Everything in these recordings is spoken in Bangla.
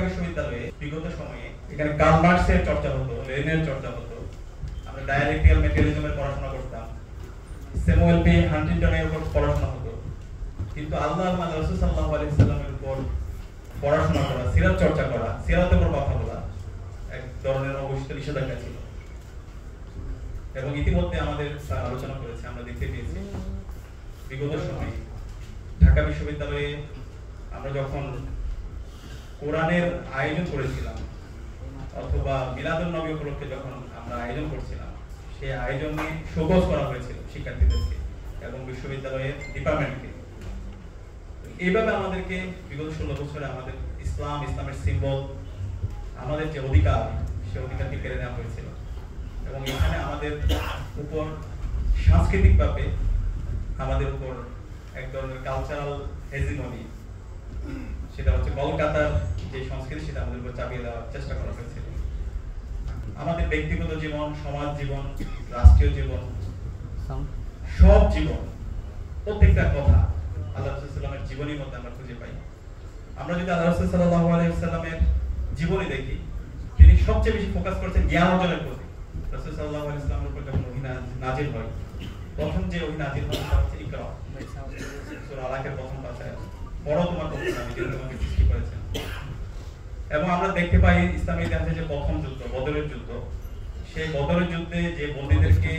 বিশ্ববিদ্যালয়ে বিগত সময়ে এখানে কার্ল মার্কসের চর্চা হতো, লেনিনের চর্চা হতো, আমরা ডায়ালেকটিক্যাল ম্যাটেরিয়ালিজমের পড়াশোনা করতাম, স্যামুয়েল পি হান্টিংটনের উপর পড়াশোনা হতো। কিন্তু আল্লাহ রাসূল সাল্লাল্লাহু আলাইহি সাল্লামের উপর পড়াশোনা করা, সিরাত চর্চা করা, সিরাতের উপর কথা বলা এক ধরনের অবস্থিত নিষেধাজ্ঞা ছিল। এবং ইতিমধ্যে আমাদের আলোচনা করেছে, আমরা দেখতে পেয়েছি বিগত সময়ে ঢাকা বিশ্ববিদ্যালয়ে আমরা যখন কোরআনের আয়োজন করেছিলাম অথবা মিলাদুন নবী উপলক্ষে যখন আমরা আয়োজন করছিলাম, সেই আয়োজনে শোকজ করা হয়েছিল শিক্ষার্থীদেরকে এবং বিশ্ববিদ্যালয়ের ডিপার্টমেন্টকে। এইভাবে আমাদেরকে বিগত 16 বছরে আমাদের ইসলামের সিম্বল, আমাদের যে অধিকার, সে অধিকারকে কেড়ে নেওয়া হয়েছিল। এবং এখানে আমাদের উপর সাংস্কৃতিকভাবে আমাদের উপর এক ধরনের কালচারাল হেজিমনি, সেটা হচ্ছে কলকাতার যে সংস্কৃতি, সেটা আমাদের উপর চাপিয়ে দেওয়ার চেষ্টা করা হয়েছিল। আমাদের ব্যক্তিগত জীবন, সমাজ জীবন, রাষ্ট্রীয় জীবন, সব জীবন, প্রত্যেকটা কথা আল্লাহ রাসূল সাল্লাল্লাহু আলাইহি ওয়াসাল্লামের জীবনীর মধ্যে আমরা খুঁজে পাই। আমরা যদি আল্লাহ রাসূল সাল্লাল্লাহু আলাইহি ওয়াসাল্লামের জীবনী দেখি, তিনি সবচেয়ে বেশি ফোকাস করেছেন জ্ঞান অর্জনের প্রতি। রাসূল সাল্লাল্লাহু আলাইহি ওয়াসাল্লামের উপর যখন ওহী নাযিল হয়, প্রথম যে ওহী নাযিল হয় সেটা হচ্ছে ইকরা, সূরা আলাকের প্রথম পাতায়, পড়ো তোমার প্রভু আমি যিনি তোমাকে সৃষ্টি করেছেন। এবং আমরা দেখতে পাই ইসলামের ইতিহাসে যে প্রথম যুদ্ধ, বদরের যুদ্ধ, সেই বদরের যুদ্ধে যে বন্দীদেরকে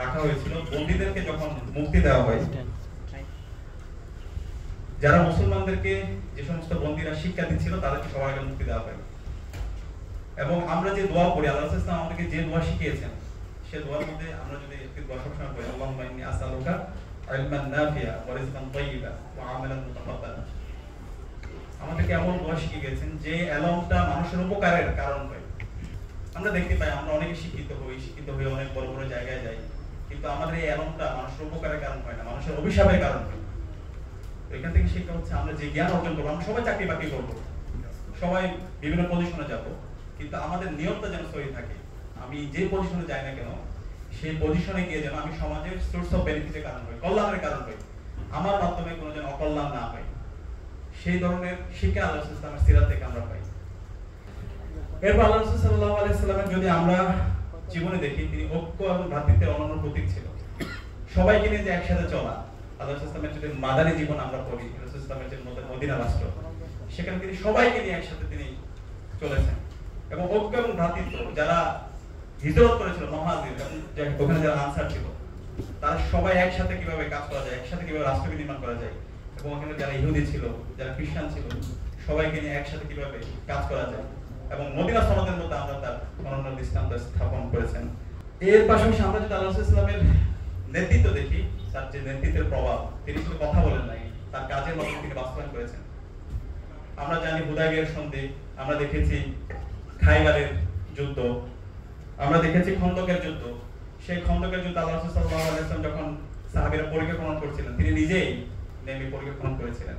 রাখা হয়েছিল, বন্দীদেরকে যখন মুক্তি দেওয়া হয়, যারা মুসলমানদেরকে, যে সমস্ত বন্দীরা শিক্ষা দিচ্ছিল, তাদেরকে সবার আগে মুক্তি দেওয়া হয়। এবং আমরা যে দোয়া পড়ি, আল্লাহ রাসূল সাল্লাল্লাহু আলাইহি ওয়াসাল্লাম আমাদেরকে যে দোয়া শিখিয়েছেন, সেই দোয়ার মধ্যে আমরা যদি একটি দোয়া সবসময় পড়ি, আল্লাহুম্মা ইন্নী আসআলুকা ইলমান নাফিআ ওয়া রিজকান তাইয়্যিবা ওয়া আমালান মুতাকাব্বালা, আমাদেরকে এমন দোয়া শিখিয়ে গেছেন যে এলমটা মানুষের উপকারের কারণ হয়। আমরা দেখতে পাই আমরা অনেকে শিক্ষিত হই অনেক বড় বড় জায়গায় যাই, কিন্তু আমাদের এই এলমটা মানুষের উপকারের কারণ হয় না, মানুষের অভিশাপের কারণ হয়। এখান থেকে শিক্ষা হচ্ছে আমরা যে জ্ঞান অর্জন করবো, আমরা সবাই চাকরি বাকরি করবো, সবাই বিভিন্ন পজিশনে যাব, কিন্তু আমাদের নিয়তটা যেন সহি থাকে। আমি যে পজিশনে যাই না কেন, সেই পজিশনে গিয়ে যেন আমি সমাজের সোর্স অফ বেনিফিটের কারণ হই, কল্যাণের কারণ হই, আমার মাধ্যমে কোনো যেন অকল্যাণ না হয়, সেই ধরনের শিক্ষা আল্লাহ রাসূল সাল্লাল্লাহু আলাইহি ওয়াসাল্লামের সিরাত থেকে আমরা পাই। এরপর আল্লাহ রাসূল সাল্লাল্লাহু আলাইহি ওয়াসাল্লামের যদি আমরা জীবনে দেখি, তিনি ঐক্য এবং ভ্রাতৃত্বের অনন্য প্রতীক ছিল। সবাইকে নিয়ে যে একসাথে চলা, আল্লাহ রাসূল সাল্লাল্লাহু আলাইহি ওয়াসাল্লামের যদি মাদানী জীবন আমরা পড়ি, রাসূল সাল্লাল্লাহু আলাইহি ওয়াসাল্লামের যে মদিনা রাষ্ট্র, সেখানে তিনি সবাইকে নিয়ে একসাথে তিনি চলেছেন। এবং ঐক্য এবং ভ্রাতৃত্ব, যারা হিজরত করেছিল মুহাজির এবং ওখানে যারা আনসার ছিল, তারা সবাই একসাথে কিভাবে কাজ করা যায়, একসাথে কিভাবে রাষ্ট্রকে নির্মাণ করা যায়, এবং ওখানে যারা ইহুদি ছিল, যারা খ্রিস্টান ছিল, সবাইকে নিয়ে একসাথে কিভাবে কাজ করা যায়, এবং মদিনা সনদের মধ্যে আমরা তার অনন্য দৃষ্টান্ত স্থাপন করেছেন। এর পাশাপাশি আমরা যদি আল্লাহ রাসূল সাল্লাল্লাহু আলাইহি ওয়াসাল্লামের নেতৃত্ব দেখি, তার যে নেতৃত্বের প্রভাব, তিনি শুধু কথা বলেন নাই, তার কাজের মাধ্যমে তিনি বাস্তবায়ন করেছেন। আমরা জানি হুদায়বিয়ার সন্ধি, আমরা দেখেছি খাইবারের যুদ্ধ, আমরা দেখেছি খন্দকের যুদ্ধ। সেই খন্দকের যুদ্ধ আল্লাহ রাসূল সাল্লাল্লাহু আলাইহি ওয়াসাল্লাম যখন সাহাবীরা পরিকল্পনা করছিলেন, তিনি নিজেই নেমে পরিকল্পনা করেছিলেন।